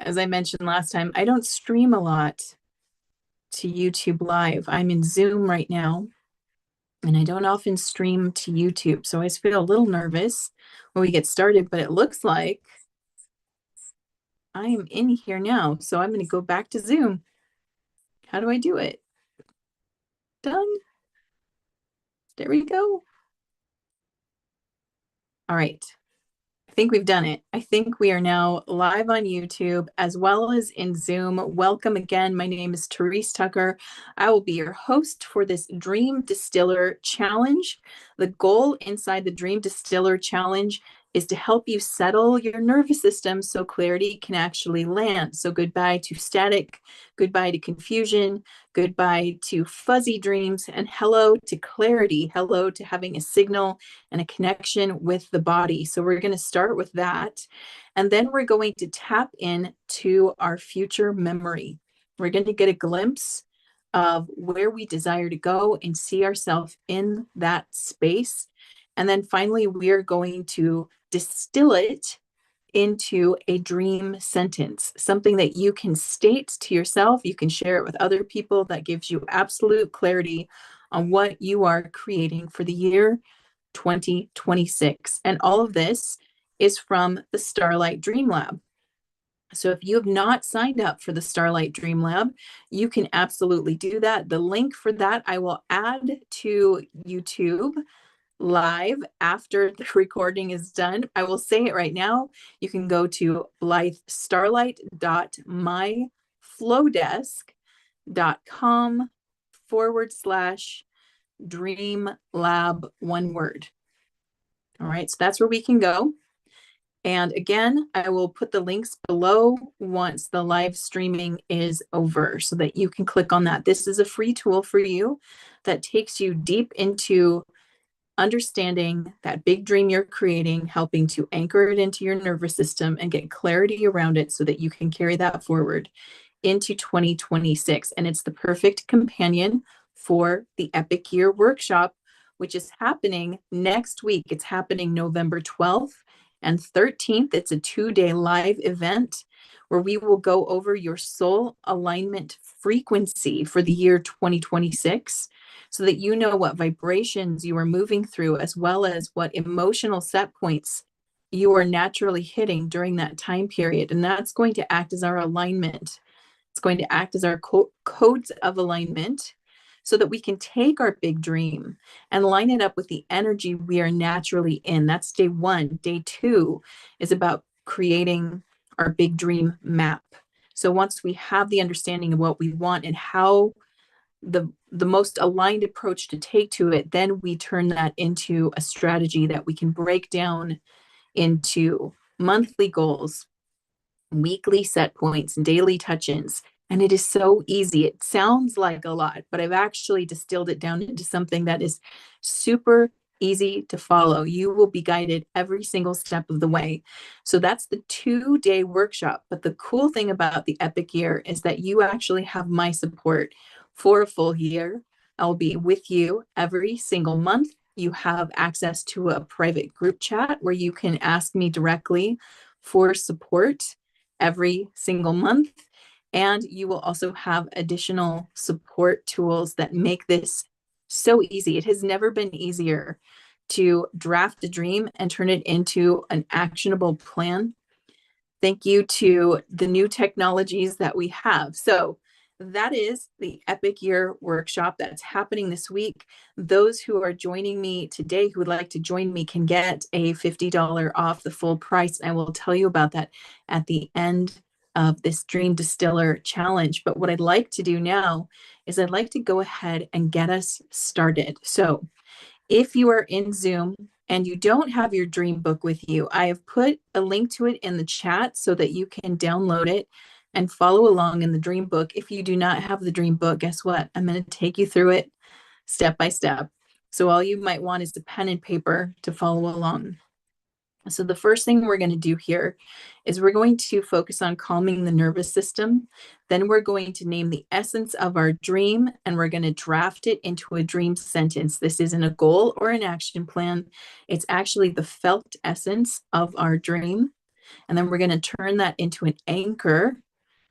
as I mentioned last time, I don't stream a lot to YouTube Live. I'm in Zoom right now, and I don't often stream to YouTube. So I feel a little nervous when we get started, but it looks like I am in here now. So I'm going to go back to Zoom. How do I do it? Done. There we go. All right. I think we've done it. I think we are now live on YouTube as well as in Zoom. Welcome again. My name is Therese Tucker. I will be your host for this Dream Distiller Challenge. The goal inside the Dream Distiller Challenge is to help you settle your nervous system so clarity can actually land. So goodbye to static, goodbye to confusion, goodbye to fuzzy dreams, and hello to clarity. Hello to having a signal and a connection with the body. So we're going to start with that. And then we're going to tap in to our future memory. We're going to get a glimpse of where we desire to go and see ourselves in that space. And then finally, we're going to distill it into a dream sentence, something that you can state to yourself. You can share it with other people. That gives you absolute clarity on what you are creating for the year 2026. And all of this is from the Starlight Dream Lab. So if you have not signed up for the Starlight Dream Lab, you can absolutely do that. The link for that I will add to YouTube live after the recording is done. I will say it right now. You can go to blythestarlight.myflowdesk.com/Dream Lab, one word. All right, so that's where we can go. And again, I will put the links below once the live streaming is over so that you can click on that. This is a free tool for you that takes you deep into understanding that big dream you're creating, helping to anchor it into your nervous system and get clarity around it so that you can carry that forward into 2026. And it's the perfect companion for the Epic Year Workshop, which is happening next week. It's happening November 12th and 13th. It's a 2-day live event where we will go over your soul alignment frequency for the year 2026 so that you know what vibrations you are moving through, as well as what emotional set points you are naturally hitting during that time period. And that's going to act as our alignment. It's going to act as our codes of alignment so that we can take our big dream and line it up with the energy we are naturally in. That's day one. Day two is about creating our big dream map. So once we have the understanding of what we want and how the most aligned approach to take to it, then we turn that into a strategy that we can break down into monthly goals, weekly set points, and daily touch-ins. And it is so easy. It sounds like a lot, but I've actually distilled it down into something that is super easy to follow. You will be guided every single step of the way. So that's the 2-day workshop. But the cool thing about the Epic Year is that you actually have my support for a full year. I'll be with you every single month. You have access to a private group chat where you can ask me directly for support every single month. And you will also have additional support tools that make this so easy. It has never been easier to draft a dream and turn it into an actionable plan. Thank you to the new technologies that we have. So that is the Epic Year Workshop that's happening this week. Those who are joining me today who would like to join me can get a $50 off the full price. I will tell you about that at the end of this Dream Distiller Challenge. But what I'd like to do now is I'd like to go ahead and get us started. So if you are in Zoom and you don't have your dream book with you, I have put a link to it in the chat so that you can download it and follow along in the dream book. If you do not have the dream book, guess what? I'm going to take you through it step by step. So all you might want is a pen and paper to follow along. So the first thing we're going to do here is we're going to focus on calming the nervous system. Then we're going to name the essence of our dream, and we're going to draft it into a dream sentence. This isn't a goal or an action plan. It's actually the felt essence of our dream. And then we're going to turn that into an anchor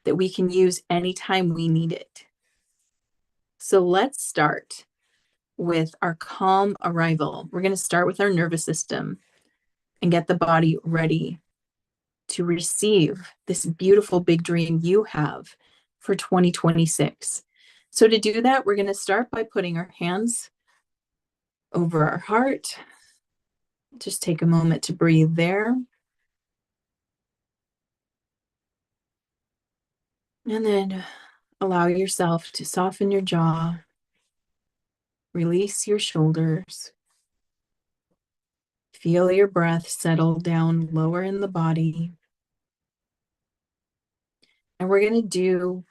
that we can use anytime we need it. So let's start with our calm arrival. We're going to start with our nervous system and get the body ready to receive this beautiful big dream you have for 2026. So to do that, we're going to start by putting our hands over our heart. Just take a moment to breathe there. And then allow yourself to soften your jaw, release your shoulders, feel your breath settle down lower in the body. And we're going to do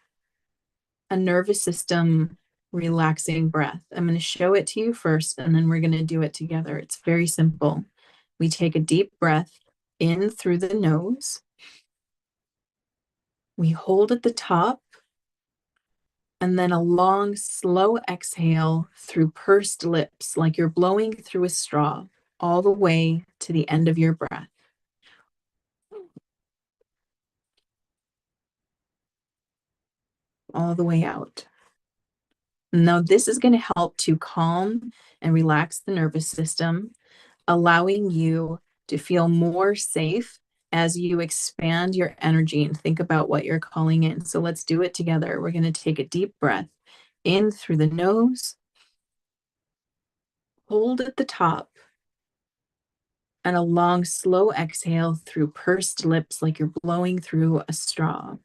a nervous system relaxing breath. I'm going to show it to you first, and then we're going to do it together. It's very simple. We take a deep breath in through the nose. We hold at the top, and then a long, slow exhale through pursed lips, like you're blowing through a straw, all the way to the end of your breath. All the way out. Now, this is going to help to calm and relax the nervous system, allowing you to feel more safe as you expand your energy and think about what you're calling in. So let's do it together. We're going to take a deep breath in through the nose, hold at the top, and a long, slow exhale through pursed lips like you're blowing through a straw.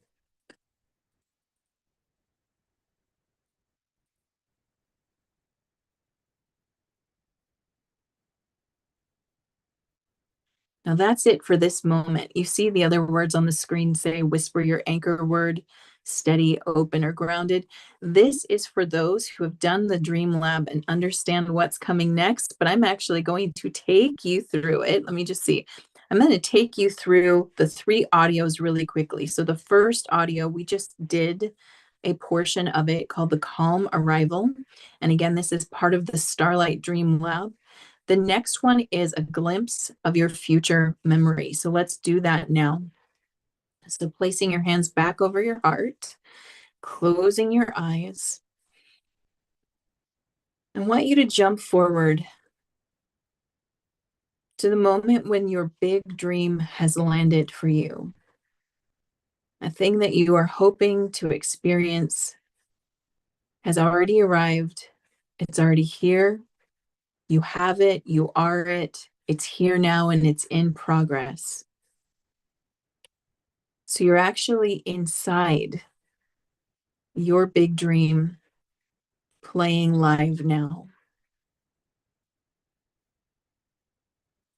Now that's it for this moment. You see the other words on the screen say whisper your anchor word, steady, open, or grounded. This is for those who have done the Dream Lab and understand what's coming next, but I'm actually going to take you through it. Let me just see. I'm going to take you through the 3 audios really quickly. So the first audio, we just did a portion of it called the Calm Arrival. And again, this is part of the Starlight Dream Lab. The next one is a glimpse of your future memory. So let's do that now. So placing your hands back over your heart, closing your eyes. I want you to jump forward to the moment when your big dream has landed for you. A thing that you are hoping to experience has already arrived. It's already here. You have it. You are it. It's here now and it's in progress. So you're actually inside your big dream playing live now.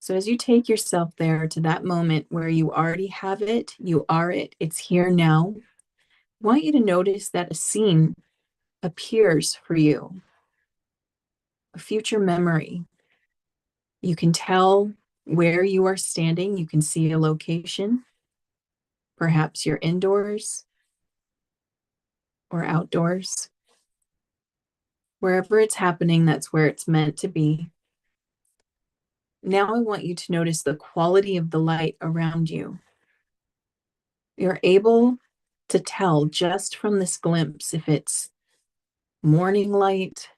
So as you take yourself there to that moment where you already have it, you are it, it's here now, I want you to notice that a scene appears for you, a future memory. You can tell where you are standing. You can see a location. Perhaps you're indoors or outdoors. Wherever it's happening, that's where it's meant to be. Now I want you to notice the quality of the light around you. You're able to tell just from this glimpse if it's morning light,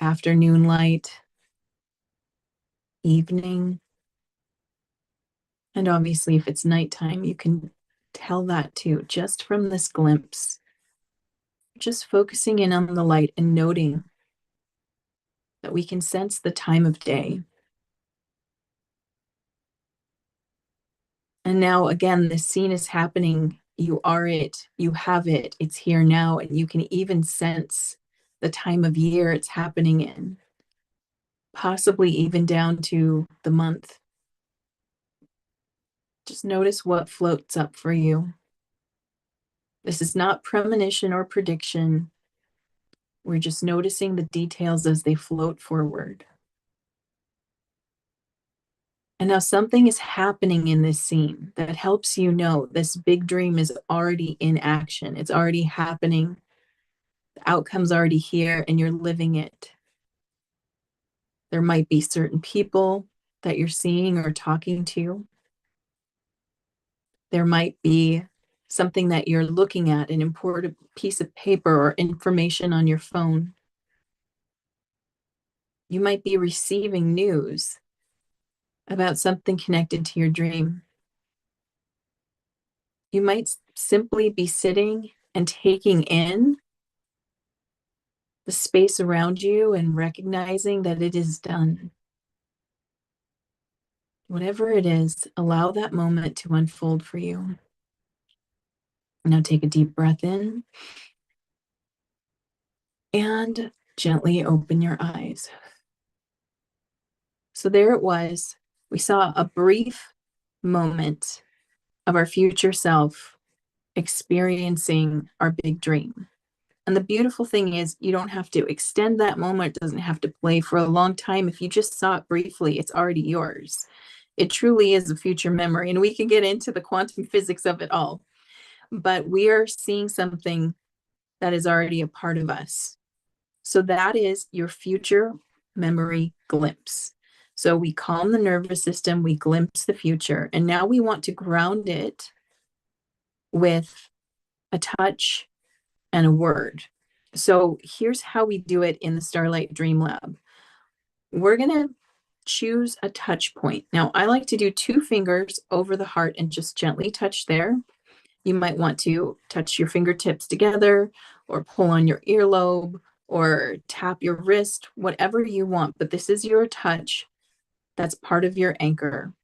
afternoon light, evening, and obviously if it's nighttime, you can tell that too, just from this glimpse. Just focusing in on the light and noting that we can sense the time of day. And now again, this scene is happening. You are it, you have it, it's here now, and you can even sense the time of year it's happening in, possibly even down to the month. Just notice what floats up for you. This is not premonition or prediction. We're just noticing the details as they float forward. And now something is happening in this scene that helps you know this big dream is already in action. It's already happening. The outcome's already here and you're living it. There might be certain people that you're seeing or talking to. There might be something that you're looking at, an important piece of paper or information on your phone. You might be receiving news about something connected to your dream. You might simply be sitting and taking in the space around you and recognizing that it is done. Whatever it is, allow that moment to unfold for you. Now take a deep breath in and gently open your eyes. So there it was. We saw a brief moment of our future self experiencing our big dream. And the beautiful thing is, you don't have to extend that moment. It doesn't have to play for a long time. If you just saw it briefly, it's already yours. It truly is a future memory. And we can get into the quantum physics of it all. But we are seeing something that is already a part of us. So that is your future memory glimpse. So we calm the nervous system, we glimpse the future, and now we want to ground it with a touch and a word. So here's how we do it in the Starlight Dream Lab. We're going to choose a touch point. Now, I like to do 2 fingers over the heart and just gently touch there. You might want to touch your fingertips together or pull on your earlobe or tap your wrist, whatever you want, but this is your touch. That's part of your anchor.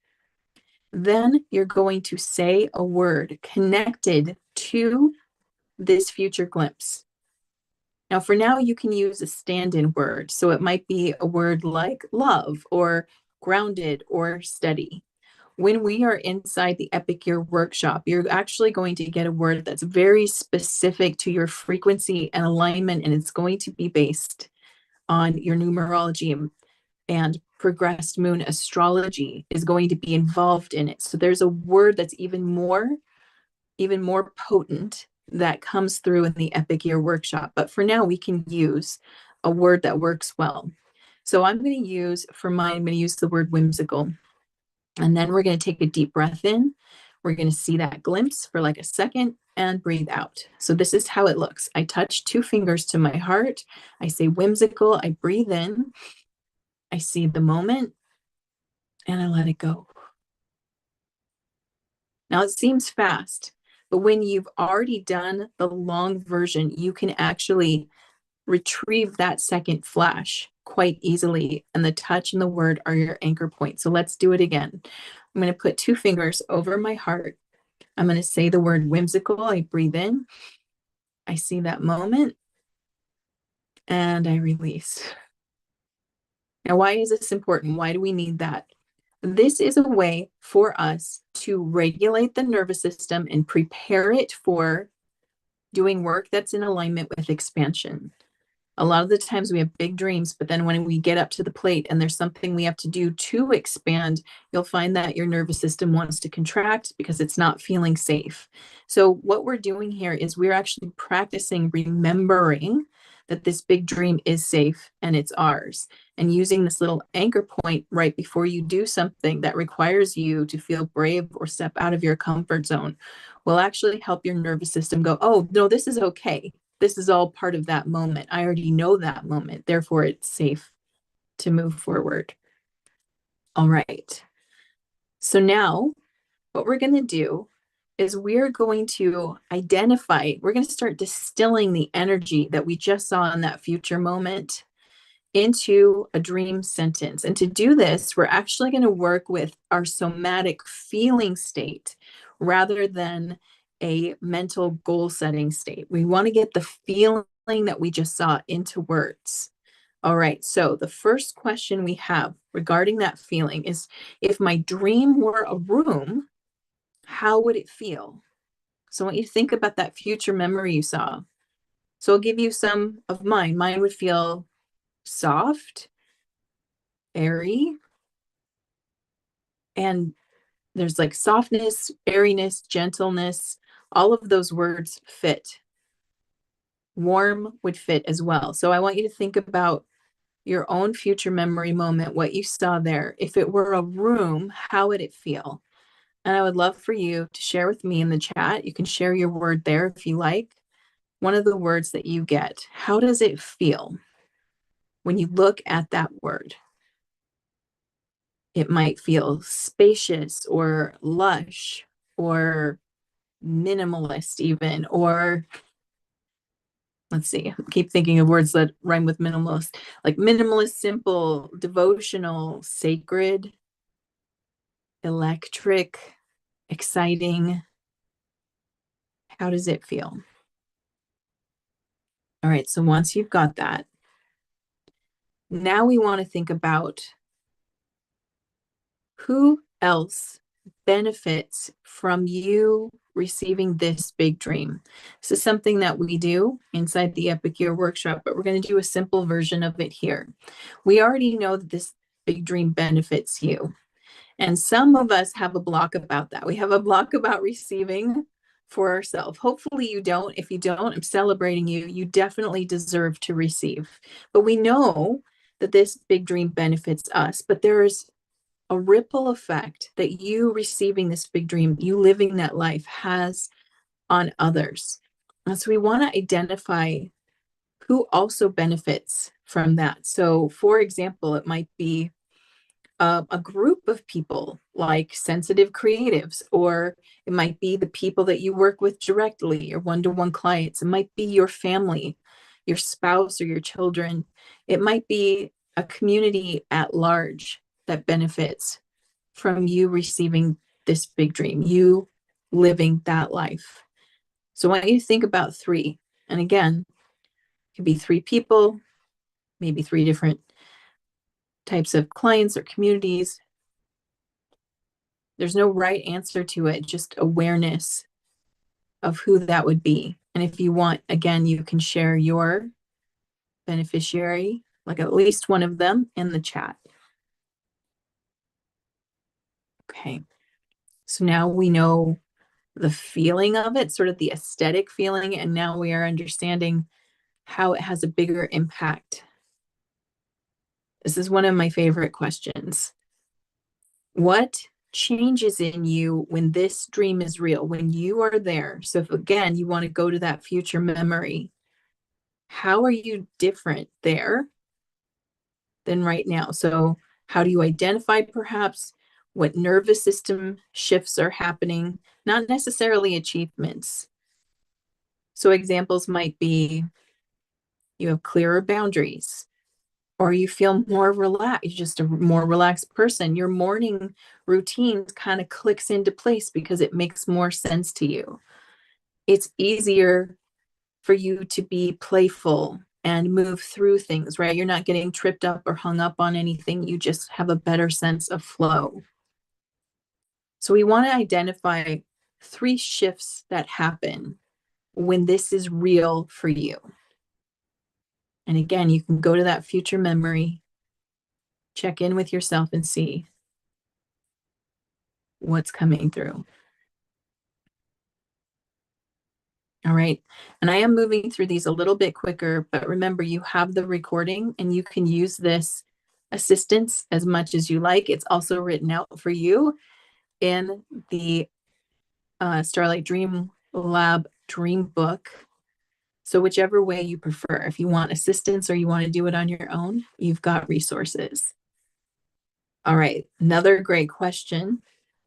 Then you're going to say a word connected to this future glimpse. Now, for now, you can use a stand-in word. So it might be a word like love or grounded or steady. When we are inside the Epic Year workshop, you're actually going to get a word that's very specific to your frequency and alignment, and it's going to be based on your numerology, and progressed moon astrology is going to be involved in it. So there's a word that's even more potent that comes through in the Epic Year workshop. But for now, we can use a word that works well. So I'm going to use, for mine, I'm going to use the word whimsical. And then we're going to take a deep breath in. We're going to see that glimpse for like a second and breathe out. So this is how it looks. I touch 2 fingers to my heart. I say whimsical. I breathe in. I see the moment and I let it go. Now it seems fast, but when you've already done the long version, you can actually retrieve that second flash quite easily. And the touch and the word are your anchor point. So let's do it again. I'm going to put 2 fingers over my heart. I'm going to say the word whimsical. I breathe in. I see that moment and I release. Now, why is this important? Why do we need that? This is a way for us to regulate the nervous system and prepare it for doing work that's in alignment with expansion. A lot of the times we have big dreams, but then when we get up to the plate and there's something we have to do to expand, you'll find that your nervous system wants to contract because it's not feeling safe. So what we're doing here is we're actually practicing remembering that this big dream is safe and it's ours, and using this little anchor point right before you do something that requires you to feel brave or step out of your comfort zone will actually help your nervous system go, oh, no, this is okay. This is all part of that moment. I already know that moment. Therefore, it's safe to move forward. All right. So now what we're going to do is we're going to identify, we're going to start distilling the energy that we just saw in that future moment into a dream sentence. And to do this, we're actually going to work with our somatic feeling state rather than a mental goal setting state. We want to get the feeling that we just saw into words. All right, so the first question we have regarding that feeling is, if my dream were a room, how would it feel? So I want you to think about that future memory you saw. So I'll give you some of mine. Mine would feel soft, airy, and there's like softness, airiness, gentleness. All of those words fit. Warm would fit as well. So I want you to think about your own future memory moment, what you saw there. If it were a room, how would it feel? And I would love for you to share with me in the chat. You can share your word there if you like. One of the words that you get. How does it feel when you look at that word? It might feel spacious or lush or minimalist even, or let's see, keep thinking of words that rhyme with minimalist, like minimalist, simple, devotional, sacred, electric, exciting. How does it feel? All right, so once you've got that, now we want to think about who else benefits from you receiving this big dream. This is something that we do inside the Epic Year workshop, but we're going to do a simple version of it here. We already know that this big dream benefits you. And some of us have a block about that. We have a block about receiving for ourselves. Hopefully you don't. If you don't, I'm celebrating you. You definitely deserve to receive. But we know that this big dream benefits us, but there's a ripple effect that you receiving this big dream, you living that life has on others. And so we want to identify who also benefits from that. So, for example, it might be a group of people like sensitive creatives, or it might be the people that you work with directly, or one-to-one clients. It might be your family, your spouse, or your children. It might be a community at large that benefits from you receiving this big dream, you living that life. So I want you to think about three. And again, it could be three people, maybe three different types of clients or communities. There's no right answer to it, just awareness of who that would be. And if you want, again, you can share your beneficiary, like at least one of them, in the chat. Okay. So now we know the feeling of it, sort of the aesthetic feeling, and now we are understanding how it has a bigger impact. This is one of my favorite questions. What changes in you when this dream is real, when you are there? So if again, you want to go to that future memory, how are you different there than right now? So how do you identify perhaps what nervous system shifts are happening? Not necessarily achievements. So examples might be you have clearer boundaries, or you feel more relaxed, you're just a more relaxed person. Your morning routine kind of clicks into place because it makes more sense to you. It's easier for you to be playful and move through things, right? You're not getting tripped up or hung up on anything. You just have a better sense of flow. So we want to identify three shifts that happen when this is real for you. And again, you can go to that future memory, check in with yourself and see what's coming through. All right. And I am moving through these a little bit quicker, but remember, you have the recording and you can use this assistance as much as you like. It's also written out for you in the Starlight Dream Lab Dream Book. So whichever way you prefer, if you want assistance or you want to do it on your own, you've got resources. All right. Another great question.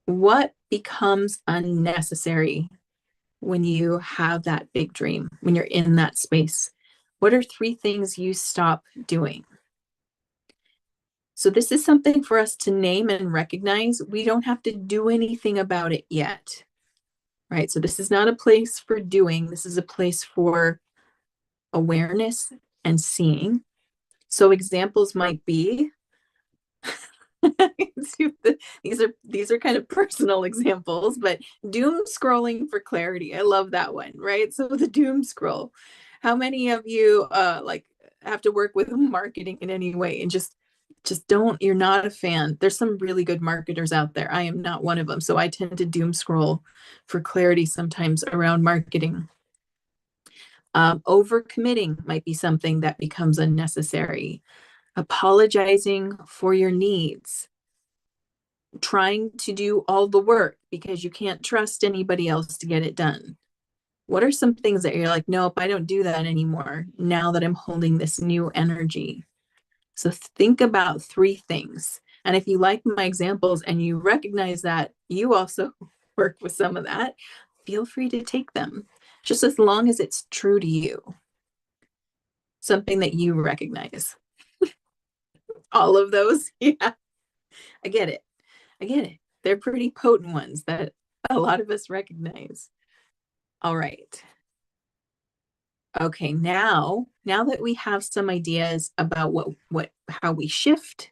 What becomes unnecessary when you have that big dream, when you're in that space? What are three things you stop doing? So this is something for us to name and recognize. We don't have to do anything about it yet, right? So this is not a place for doing. This is a place for awareness and seeing. So examples might be, these are kind of personal examples, but doom scrolling for clarity. I love that one, right? So the doom scroll. How many of you like have to work with marketing in any way and just don't, you're not a fan? There's some really good marketers out there. I am not one of them. So I tend to doom scroll for clarity sometimes around marketing. Overcommitting might be something that becomes unnecessary. Apologizing for your needs. trying to do all the work because you can't trust anybody else to get it done. What are some things that you're like, nope, I don't do that anymore now that I'm holding this new energy? So think about 3 things. And if you like my examples and you recognize that you also work with some of that, feel free to take them, just as long as it's true to you, something that you recognize. All of those. Yeah, I get it. I get it. They're pretty potent ones that a lot of us recognize. All right. Okay, now that we have some ideas about how we shift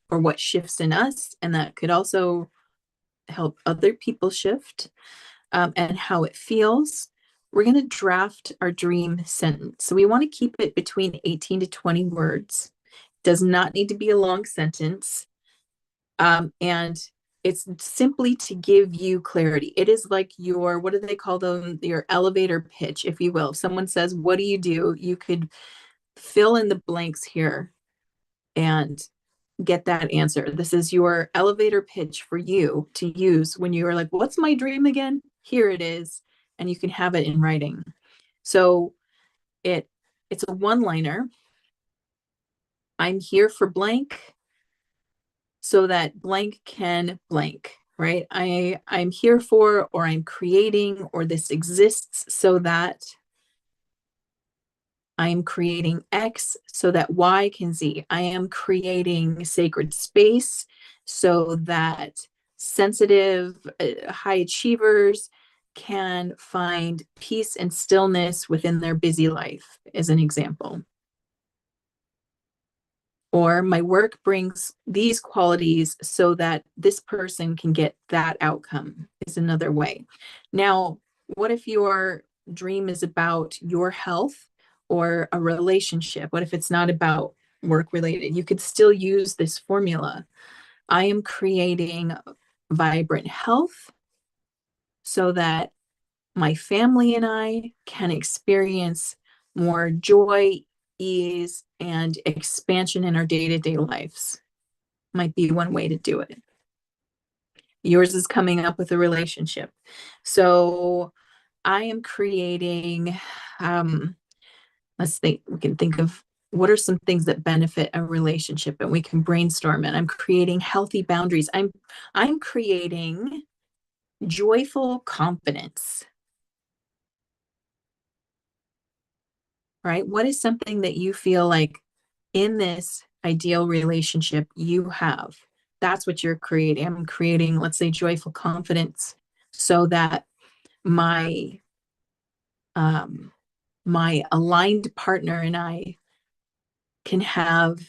or what shifts in us, and that could also help other people shift, and how it feels, we're going to draft our dream sentence. So we want to keep it between 18 to 20 words. Does not need to be a long sentence. And it's simply to give you clarity. It is like your, what do they call them? Your elevator pitch, if you will. If someone says, what do? You could fill in the blanks here and get that answer. This is your elevator pitch for you to use when you're like, what's my dream again? Here it is. And you can have it in writing. So it's a one-liner. I'm here for blank so that blank can blank, right? I'm here for, or I'm creating, or this exists so that I am creating X so that Y can Z. I am creating sacred space so that sensitive, high achievers can find peace and stillness within their busy life, as an example. Or my work brings these qualities so that this person can get that outcome, is another way. Now, what if your dream is about your health or a relationship? What if it's not about work related? You could still use this formula. I am creating vibrant health so that my family and I can experience more joy, ease, and expansion in our day-to-day lives. Might be one way to do it. Yours is coming up with a relationship. So I am creating, let's think, we can think of what are some things that benefit a relationship, and we can brainstorm it. I'm creating healthy boundaries. I'm creating joyful confidence. Right? What is something that you feel like in this ideal relationship you have? That's what you're creating. I'm creating, let's say, joyful confidence so that my my aligned partner and I can have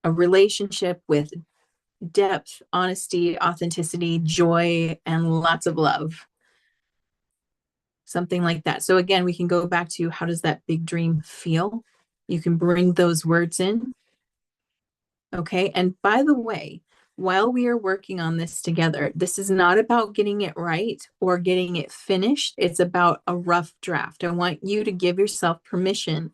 a relationship with depth, honesty, authenticity, joy, and lots of love. Something like that. So again, we can go back to how does that big dream feel? You can bring those words in. Okay. And by the way, while we are working on this together, this is not about getting it right or getting it finished. It's about a rough draft. I want you to give yourself permission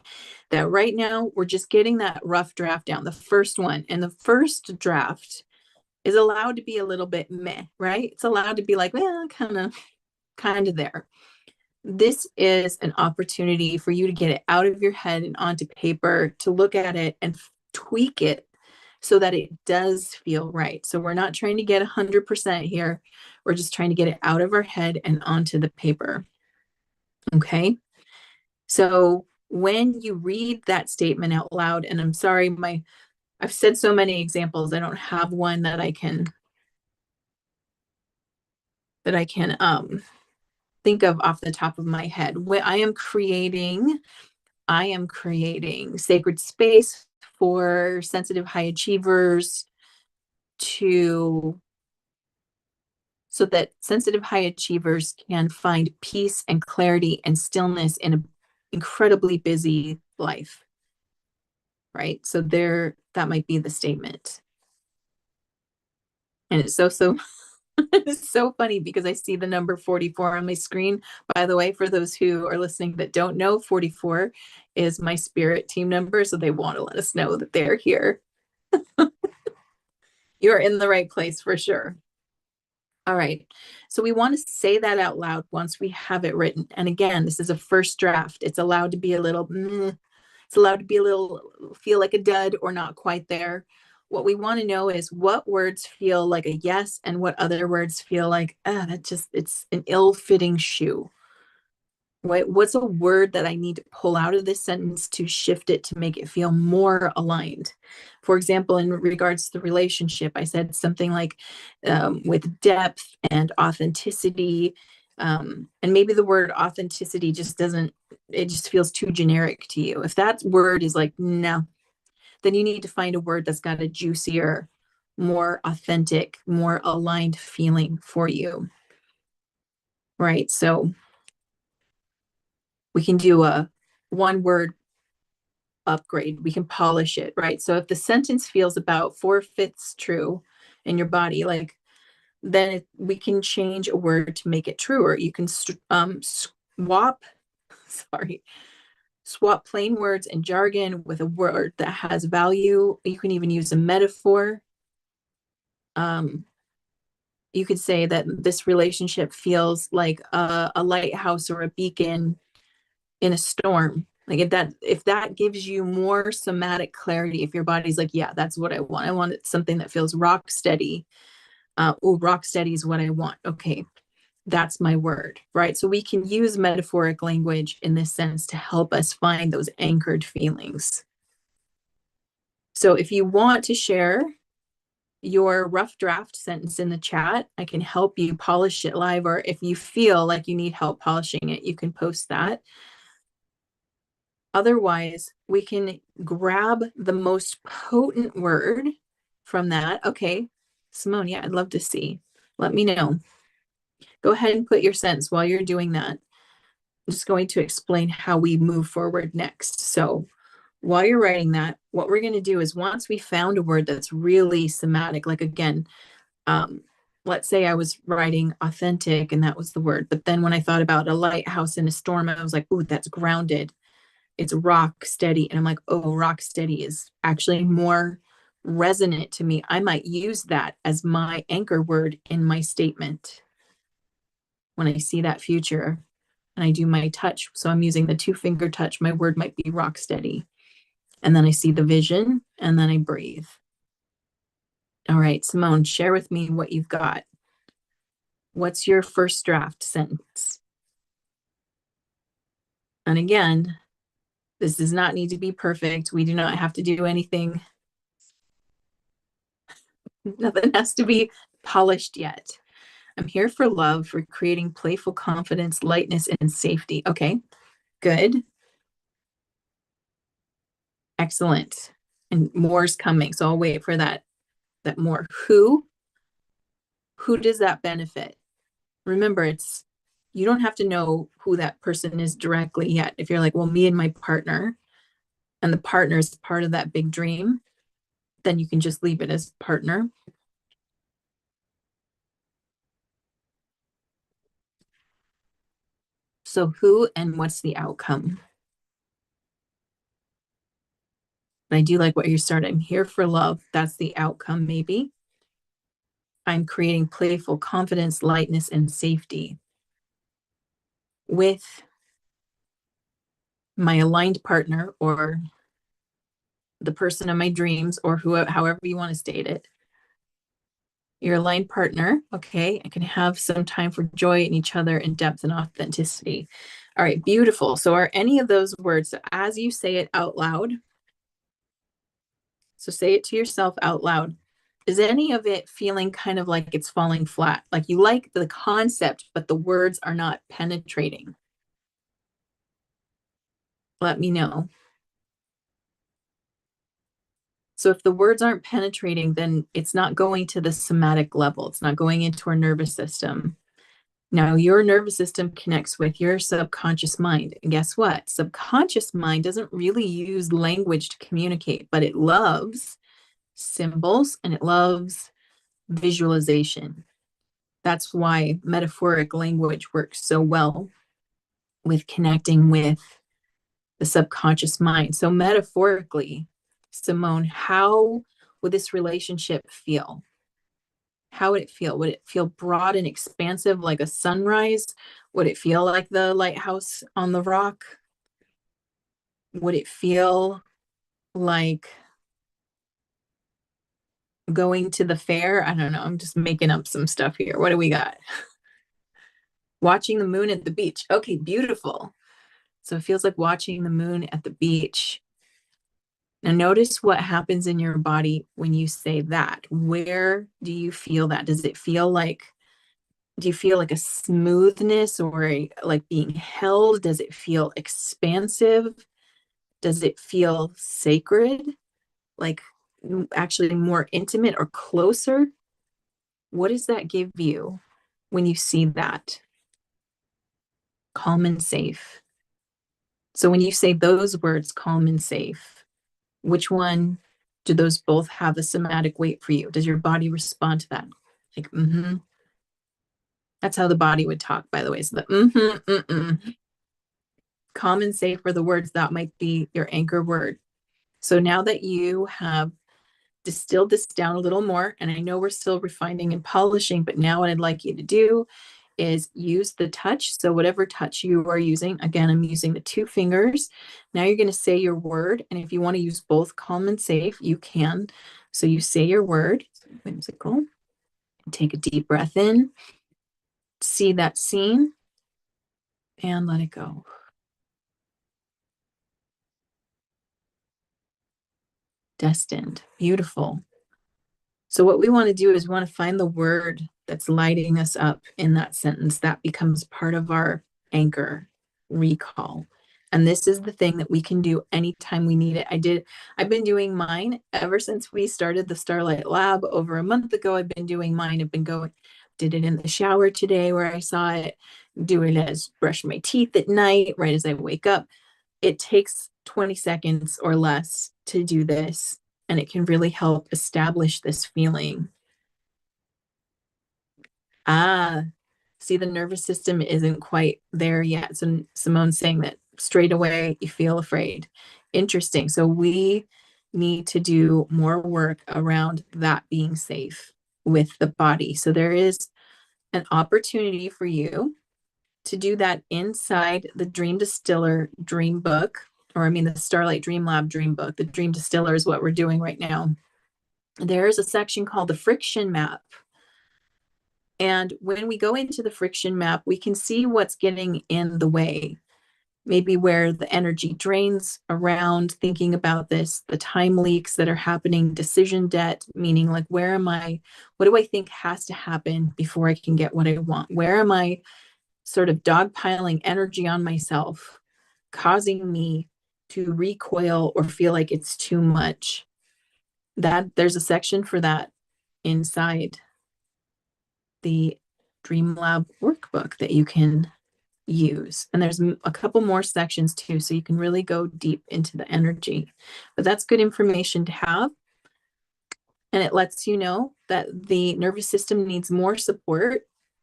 that right now we're just getting that rough draft down, the first one. And the first draft is allowed to be a little bit meh, right? It's allowed to be like, well, kind of there. This is an opportunity for you to get it out of your head and onto paper, to look at it and tweak it so that it does feel right. So we're not trying to get 100% here. We're just trying to get it out of our head and onto the paper. Okay. So when you read that statement out loud, and I'm sorry, I've said so many examples. I don't have one that I can think of off the top of my head. When I am creating sacred space for sensitive high achievers so that sensitive high achievers can find peace and clarity and stillness in an incredibly busy life. Right? So that might be the statement. And it's so it's so funny because I see the number 44 on my screen. By the way, for those who are listening that don't know, 44 is my spirit team number. So they want to let us know that they're here. You're in the right place for sure. All right. So we want to say that out loud once we have it written. And again, this is a first draft. It's allowed to be a little, it's allowed to be a little, feel like a dud or not quite there. What we want to know is what words feel like a yes and what other words feel like, it's an ill-fitting shoe. Right? What's a word that I need to pull out of this sentence to shift it to make it feel more aligned? For example, in regards to the relationship, I said something like with depth and authenticity. And maybe the word authenticity just doesn't, it just feels too generic to you. If that word is like, no, then you need to find a word that's got a juicier, more authentic, more aligned feeling for you. Right. So we can do a one word upgrade. We can polish it, right? So if the sentence feels about 4/5 true in your body, like then we can change a word to make it truer. You can swap, sorry, swap plain words and jargon with a word that has value. You can even use a metaphor. You could say that this relationship feels like a lighthouse or a beacon in a storm. Like if that gives you more somatic clarity, if your body's like, yeah, that's what I want. I want something that feels rock steady. Rock steady is what I want. Okay, that's my word, right? So we can use metaphoric language in this sense to help us find those anchored feelings. So if you want to share your rough draft sentence in the chat, I can help you polish it live, or if you feel like you need help polishing it, you can post that. Otherwise, we can grab the most potent word from that. Okay, Simone, yeah, I'd love to see. Let me know. Go ahead and put your sentence while you're doing that. I'm just going to explain how we move forward next. So while you're writing that, what we're going to do is once we found a word that's really somatic, like again, let's say I was writing authentic and that was the word, but then when I thought about a lighthouse in a storm, I was like, ooh, that's grounded. It's rock steady. And I'm like, oh, rock steady is actually more resonant to me. I might use that as my anchor word in my statement when I see that future and I do my touch. So I'm using the 2-finger touch. My word might be rock steady. And then I see the vision and then I breathe. All right, Simone, share with me what you've got. What's your first draft sentence? And again, this does not need to be perfect. We do not have to do anything. Nothing has to be polished yet. I'm here for love, for creating playful confidence, lightness, and safety. Okay, good. Excellent. And more's coming. So I'll wait for that more. Who does that benefit? Remember, you don't have to know who that person is directly yet. If you're like, well, me and my partner, and the partner is part of that big dream, then you can just leave it as partner. So who and what's the outcome? I do like what you started. I'm here for love. That's the outcome, maybe. I'm creating playful confidence, lightness, and safety with my aligned partner or the person of my dreams, or whoever, however you want to state it. Your aligned partner, okay, I can have some time for joy in each other and depth and authenticity. All right, beautiful. So are any of those words, so as you say it out loud, so say it to yourself out loud, is any of it feeling kind of like it's falling flat? Like you like the concept, but the words are not penetrating? Let me know. So if the words aren't penetrating, then it's not going to the somatic level. It's not going into our nervous system. Now, your nervous system connects with your subconscious mind. And guess what? Subconscious mind doesn't really use language to communicate, but it loves symbols and it loves visualization. That's why metaphoric language works so well with connecting with the subconscious mind. So metaphorically, Simone, how would this relationship feel? How would it feel? Would it feel broad and expansive like a sunrise? Would it feel like the lighthouse on the rock? Would it feel like going to the fair? I don't know. I'm just making up some stuff here. What do we got? Watching the moon at the beach. Okay, beautiful. So it feels like watching the moon at the beach. Now notice what happens in your body when you say that. Where do you feel that? Does it feel like, do you feel like a smoothness or like being held? Does it feel expansive? Does it feel sacred? Like actually more intimate or closer? What does that give you when you see that? Calm and safe. So when you say those words, calm and safe, which one do those both have a somatic weight for you? Does your body respond to that? Like, mm-hmm. That's how the body would talk, by the way. So the mm-hmm, mm-mm. Calm and safe are the words that might be your anchor word. So now that you have distilled this down a little more, and I know we're still refining and polishing, but now what I'd like you to do is use the touch. So whatever touch you are using, again, I'm using the 2 fingers. Now you're going to say your word. And if you want to use both calm and safe, you can. So you say your word, whimsical, take a deep breath in, see that scene, and let it go. Destined, beautiful. So what we want to do is we want to find the word that's lighting us up in that sentence. That becomes part of our anchor recall. And this is the thing that we can do anytime we need it. I've been doing mine ever since we started the Starlight Lab over a month ago. I've been doing mine. Did it in the shower today where I saw it, do it as brush my teeth at night, right as I wake up. It takes 20 seconds or less to do this, and it can really help establish this feeling. See, the nervous system isn't quite there yet. So Simone's saying that straight away you feel afraid. Interesting. So we need to do more work around that being safe with the body. So there is an opportunity for you to do that inside the Dream Distiller Dream Book, or I mean the Starlight Dream Lab Dream Book. The Dream Distiller is what we're doing right now. There is a section called the friction map. And when we go into the friction map, we can see what's getting in the way. Maybe where the energy drains around thinking about this, the time leaks that are happening, decision debt, meaning like, where am I? What do I think has to happen before I can get what I want? Where am I sort of dogpiling energy on myself, causing me to recoil or feel like it's too much? That there's a section for that inside the Dream Lab workbook that you can use. And there's a couple more sections too, so you can really go deep into the energy. But that's good information to have. And it lets you know that the nervous system needs more support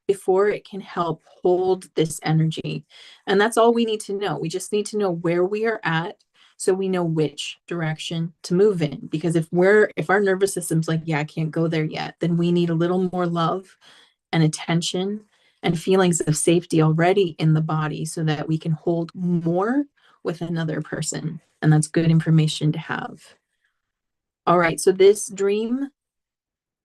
before it can help hold this energy. And that's all we need to know. We just need to know where we are at so we know which direction to move in. Because if our nervous system's like, yeah, I can't go there yet, then we need a little more love and attention and feelings of safety already in the body so that we can hold more with another person. And that's good information to have. All right, so this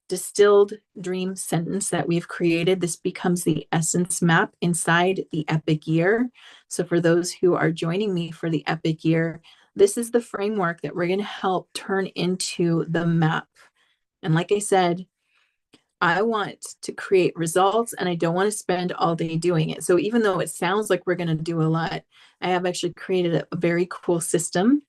distilled dream sentence that we've created, this becomes the essence map inside the epic year. So for those who are joining me for the epic year, this is the framework that we're going to help turn into the map. And like I said, I want to create results and I don't want to spend all day doing it. So even though it sounds like we're going to do a lot, I have actually created a very cool system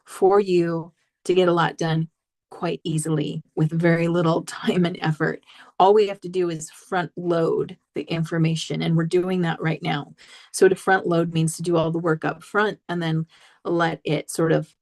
for you to get a lot done quite easily with very little time and effort. All we have to do is front load the information, and we're doing that right now. So to front load means to do all the work up front and then let it sort of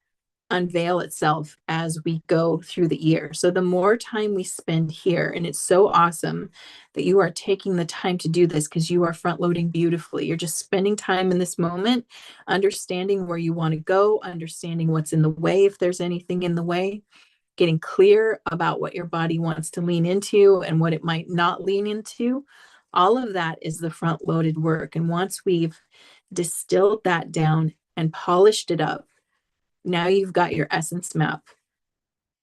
unveil itself as we go through the year. So the more time we spend here, and it's so awesome that you are taking the time to do this because you are front loading beautifully. You're just spending time in this moment, understanding where you want to go, understanding what's in the way, if there's anything in the way. getting clear about what your body wants to lean into and what it might not lean into. All of that is the front loaded work. And once we've distilled that down and polished it up, now you've got your essence map,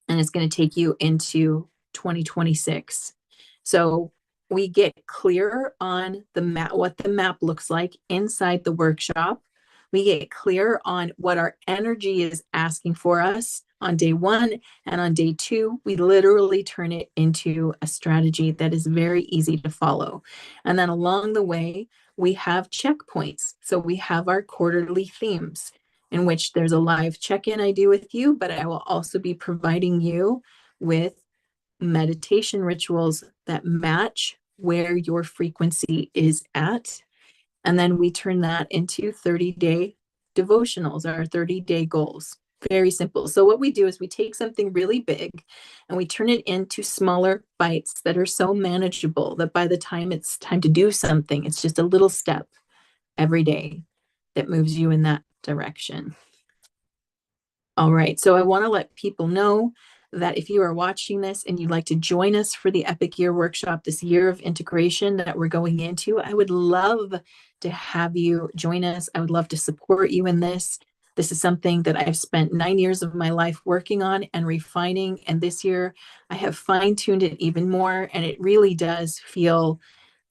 and it's going to take you into 2026. So we get clear on the map, what the map looks like inside the workshop. We get clear on what our energy is asking for us on day one, and on day two, we literally turn it into a strategy that is very easy to follow. And then along the way, we have checkpoints. So we have our quarterly themes, in which there's a live check-in I do with you, but I will also be providing you with meditation rituals that match where your frequency is at. And then we turn that into 30-day devotionals, our 30-day goals. Very simple. So what we do is we take something really big and we turn it into smaller bites that are so manageable that by the time it's time to do something, it's just a little step every day that moves you in that direction. All right, so I want to let people know that if you are watching this and you'd like to join us for the Epic Year Workshop, this year of integration that we're going into, I would love to have you join us. I would love to support you in this. This is something that I've spent 9 years of my life working on and refining. And this year I have fine-tuned it even more. And it really does feel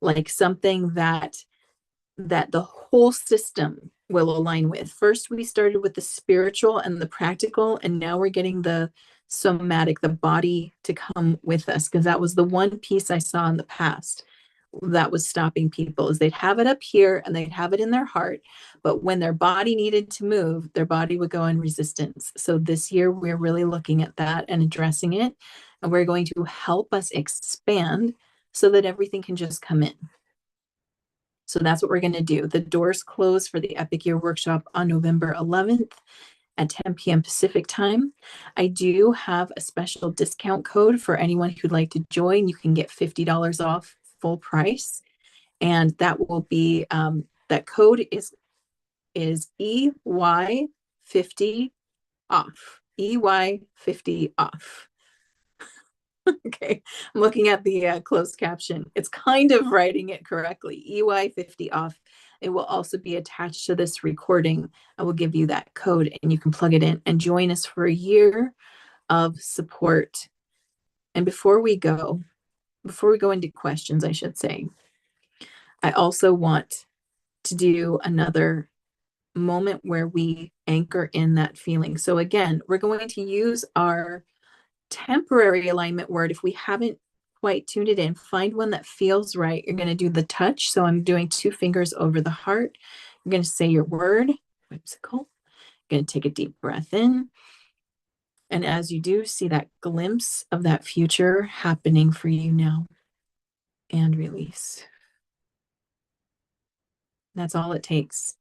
like something that the whole system will align with. First, we started with the spiritual and the practical, and now we're getting the somatic, the body to come with us, because that was the one piece I saw in the past that was stopping people, is they'd have it up here and they'd have it in their heart, but when their body needed to move, their body would go in resistance. So this year we're really looking at that and addressing it, and we're going to help us expand so that everything can just come in. So that's what we're going to do. The doors close for the Epic Year Workshop on November 11th at 10 p.m. Pacific time. I do have a special discount code for anyone who'd like to join. You can get $50 off full price. And that will be, that code is EY50 off. EY50 off. Okay, I'm looking at the closed caption. It's kind of writing it correctly. EY50 off. It will also be attached to this recording. I will give you that code and you can plug it in and join us for a year of support. And before we go into questions, I should say, I also want to do another moment where we anchor in that feeling. So again, we're going to use our temporary alignment word. If we haven't quite tuned it in, find one that feels right. You're going to do the touch. So I'm doing 2 fingers over the heart. You're going to say your word, whimsical. You're going to take a deep breath in. And as you do, see that glimpse of that future happening for you now. And release. That's all it takes.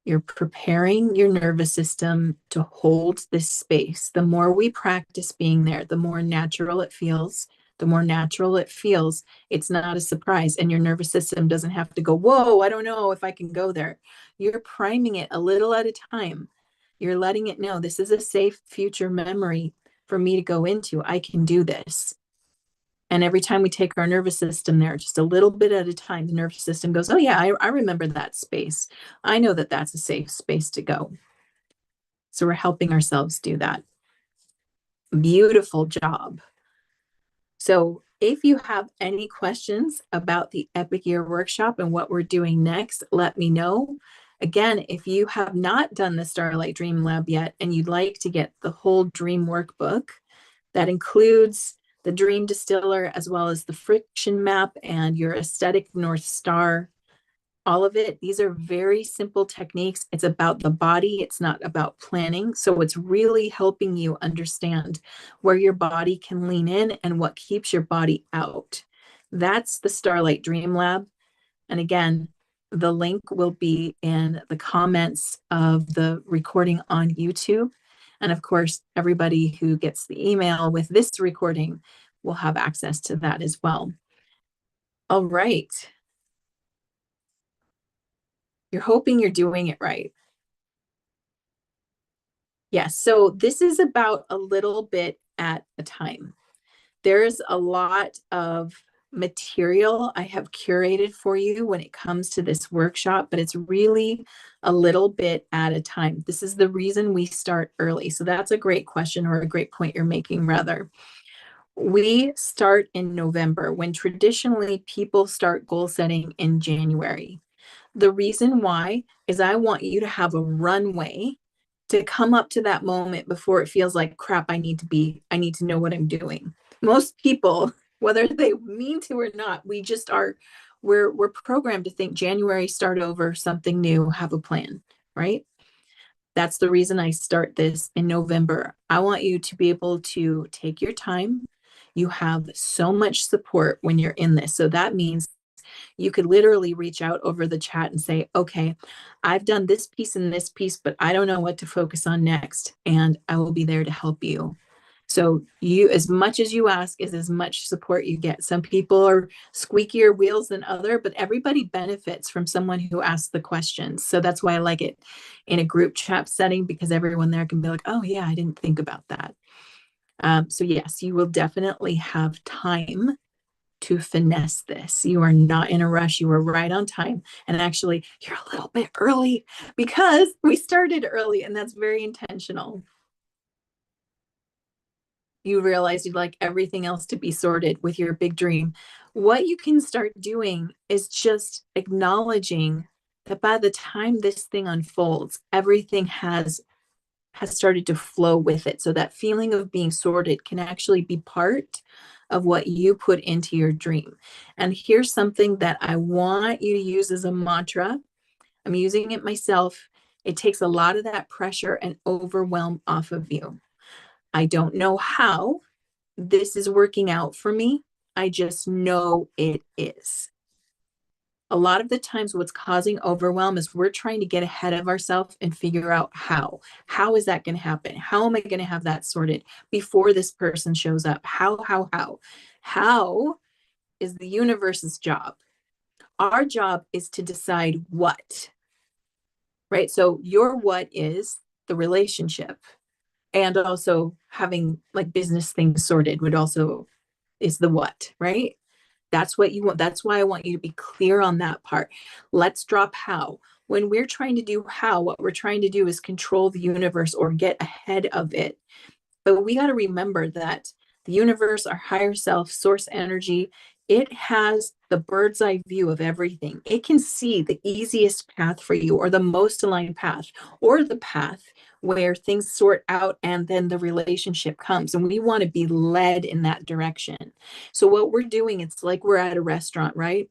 You're preparing your nervous system to hold this space. The more we practice being there, the more natural it feels. The more natural it feels, it's not a surprise. And your nervous system doesn't have to go, whoa, I don't know if I can go there. You're priming it a little at a time. You're letting it know this is a safe future memory for me to go into. I can do this. And every time we take our nervous system there, just a little bit at a time, the nervous system goes, oh yeah, I remember that space. I know that that's a safe space to go. So we're helping ourselves do that. Beautiful job. So if you have any questions about the Epic Year Workshop and what we're doing next, let me know. Again, if you have not done the Starlight Dream Lab yet and you'd like to get the whole dream workbook, that includes the Dream Distiller, as well as the friction map and your aesthetic North Star, all of it. These are very simple techniques. It's about the body. It's not about planning. So it's really helping you understand where your body can lean in and what keeps your body out. That's the Starlight Dream Lab. And again, the link will be in the comments of the recording on YouTube. And of course, everybody who gets the email with this recording will have access to that as well. All right. You're hoping you're doing it right. Yes. So this is about a little bit at a time. There's a lot of material I have curated for you when it comes to this workshop, but it's really a little bit at a time. This is the reason we start early. So that's a great question, or a great point you're making, rather. We start in November, when traditionally people start goal setting in January. The reason why is I want you to have a runway to come up to that moment before it feels like crap. I need to know what I'm doing. Most people, whether they mean to or not, we just are, we're programmed to think January, start over, something new, have a plan, right? That's the reason I start this in November. I want you to be able to take your time. You have so much support when you're in this. So that means you could literally reach out over the chat and say, okay, I've done this piece and this piece, but I don't know what to focus on next. And I will be there to help you. So you, as much as you ask, is as much support you get. Some people are squeakier wheels than other, but everybody benefits from someone who asks the questions. So that's why I like it in a group chat setting, because everyone there can be like, oh yeah, I didn't think about that. So yes, you will definitely have time to finesse this. You are not in a rush. You are right on time. And actually, you're a little bit early because we started early, and that's very intentional. You realize you'd like everything else to be sorted with your big dream. What you can start doing is just acknowledging that by the time this thing unfolds, everything has started to flow with it. So that feeling of being sorted can actually be part of what you put into your dream. And here's something that I want you to use as a mantra. I'm using it myself. It takes a lot of that pressure and overwhelm off of you. I don't know how this is working out for me. I just know it is. A lot of the times what's causing overwhelm is we're trying to get ahead of ourselves and figure out how is that going to happen? How am I going to have that sorted before this person shows up? How is the universe's job? Our job is to decide what, right? So your what is the relationship, and also having like business things sorted would also is the what, right? That's what you want. That's why I want you to be clear on that part. Let's drop how. When we're trying to do how, what we're trying to do is control the universe or get ahead of it. But we got to remember that the universe, our higher self, source energy, it has the bird's eye view of everything. It can see the easiest path for you, or the most aligned path, or the path where things sort out and then the relationship comes. And we want to be led in that direction. So, what we're doing, it's like we're at a restaurant, right?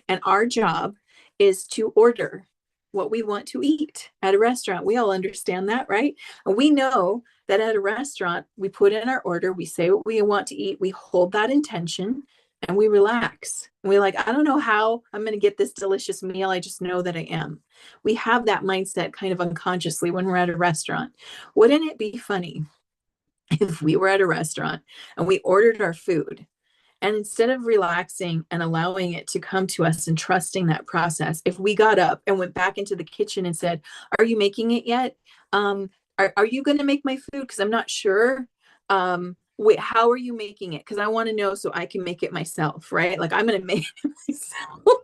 And our job is to order what we want to eat at a restaurant. We all understand that, right? And we know that at a restaurant, we put in our order, we say what we want to eat, we hold that intention, and we relax. And we're like, I don't know how I'm going to get this delicious meal. I just know that I am. We have that mindset kind of unconsciously when we're at a restaurant. Wouldn't it be funny if we were at a restaurant and we ordered our food, and instead of relaxing and allowing it to come to us and trusting that process, if we got up and went back into the kitchen and said, are you making it yet? Are you going to make my food? Because I'm not sure. Wait, how are you making it? Because I want to know so I can make it myself, right? Like I'm going to make it myself.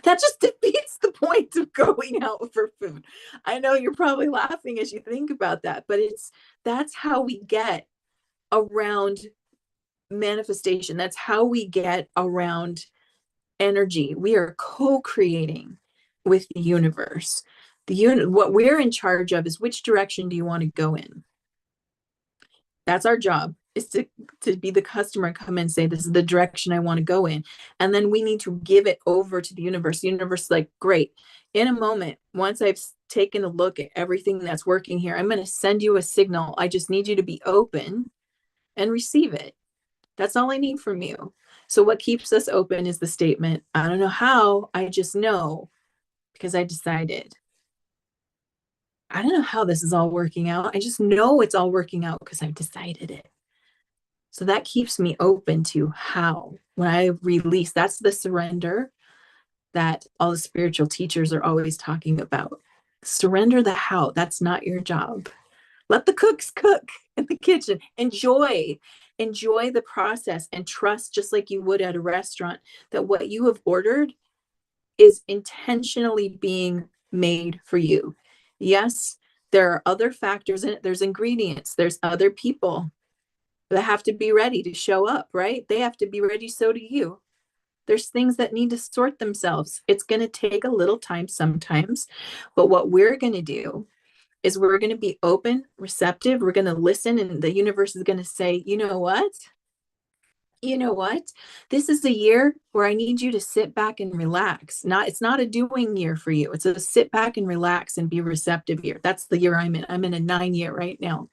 That just defeats the point of going out for food. I know you're probably laughing as you think about that, but that's how we get around manifestation. That's how we get around energy. We are co-creating with the universe. What we're in charge of is which direction do you want to go in? That's our job, is to be the customer and come in and say, this is the direction I want to go in. And then we need to give it over to the universe. The universe is like, great. In a moment, once I've taken a look at everything that's working here, I'm going to send you a signal. I just need you to be open and receive it. That's all I need from you. So what keeps us open is the statement, I don't know how, I just know because I decided. I don't know how this is all working out. I just know it's all working out because I've decided it. So that keeps me open to how. When I release, that's the surrender that all the spiritual teachers are always talking about. Surrender the how. That's not your job. Let the cooks cook in the kitchen. Enjoy the process and trust, just like you would at a restaurant, that what you have ordered is intentionally being made for you. Yes, there are other factors in it. There's ingredients, there's other people that have to be ready to show up, right? They have to be ready, so do you. There's things that need to sort themselves. It's going to take a little time sometimes, but what we're going to do is we're going to be open, receptive. We're going to listen, and the universe is going to say, you know what? You know what? This is a year where I need you to sit back and relax. It's not a doing year for you. It's a sit back and relax and be receptive year. That's the year I'm in. I'm in a 9 year right now.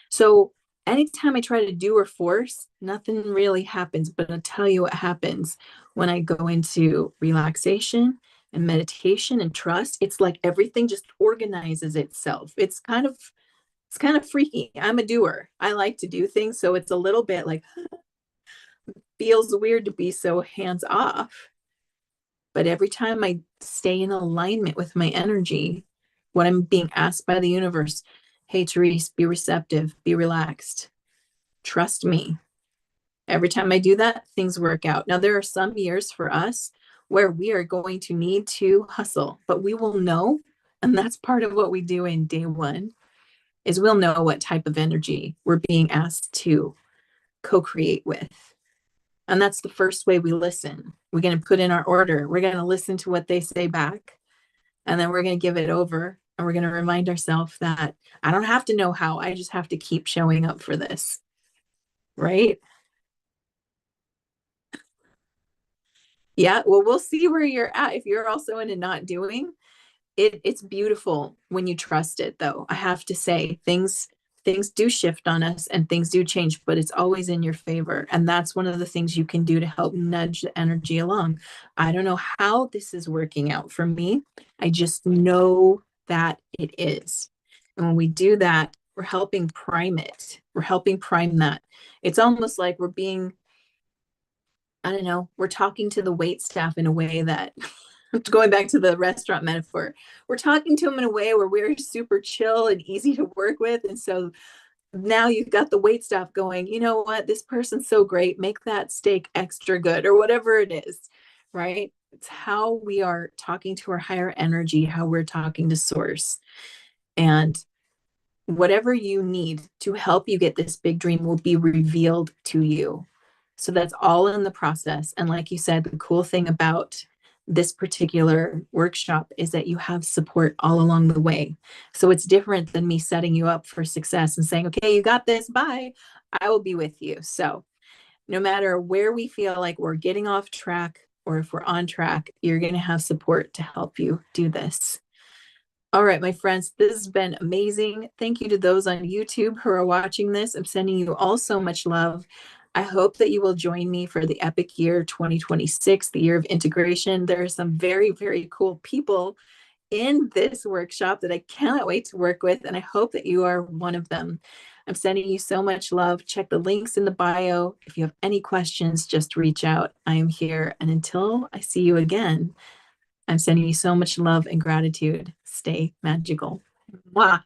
So anytime I try to do or force, nothing really happens. But I'll tell you what happens when I go into relaxation and meditation and trust. It's like everything just organizes itself. It's kind of freaky. I'm a doer. I like to do things. So it's a little bit like, feels weird to be so hands off. But every time I stay in alignment with my energy, what I'm being asked by the universe, hey, Therese, be receptive, be relaxed, trust me. Every time I do that, things work out. Now, there are some years for us where we are going to need to hustle, but we will know. And that's part of what we do in day one is we'll know what type of energy we're being asked to co-create with. And that's the first way we listen. We're going to put in our order. We're going to listen to what they say back. And then we're going to give it over. And we're going to remind ourselves that I don't have to know how. I just have to keep showing up for this. Right? Yeah. Well, we'll see where you're at. If you're also in a not doing, it's beautiful when you trust it, though. I have to say, things do shift on us and things do change, but it's always in your favor. And that's one of the things you can do to help nudge the energy along. I don't know how this is working out for me. I just know that it is. And when we do that, we're helping prime it. We're helping prime that. It's almost like we're being, I don't know, we're talking to the wait staff in a way that going back to the restaurant metaphor, we're talking to them in a way where we're super chill and easy to work with. And so now you've got the wait staff going, you know what, this person's so great, make that steak extra good, or whatever it is, right? It's how we are talking to our higher energy, how we're talking to source. And whatever you need to help you get this big dream will be revealed to you. So that's all in the process. And like you said, the cool thing about this particular workshop is that you have support all along the way. So it's different than me setting you up for success and saying, okay, you got this, bye. I will be with you. So no matter where we feel like we're getting off track or if we're on track, you're going to have support to help you do this. All right, my friends, this has been amazing. Thank you to those on YouTube who are watching this. I'm sending you all so much love. I hope that you will join me for the epic year 2026, the year of integration. There are some very, very cool people in this workshop that I cannot wait to work with, and I hope that you are one of them. I'm sending you so much love. Check the links in the bio. If you have any questions, just reach out. I am here. And until I see you again, I'm sending you so much love and gratitude. Stay magical. Mwah.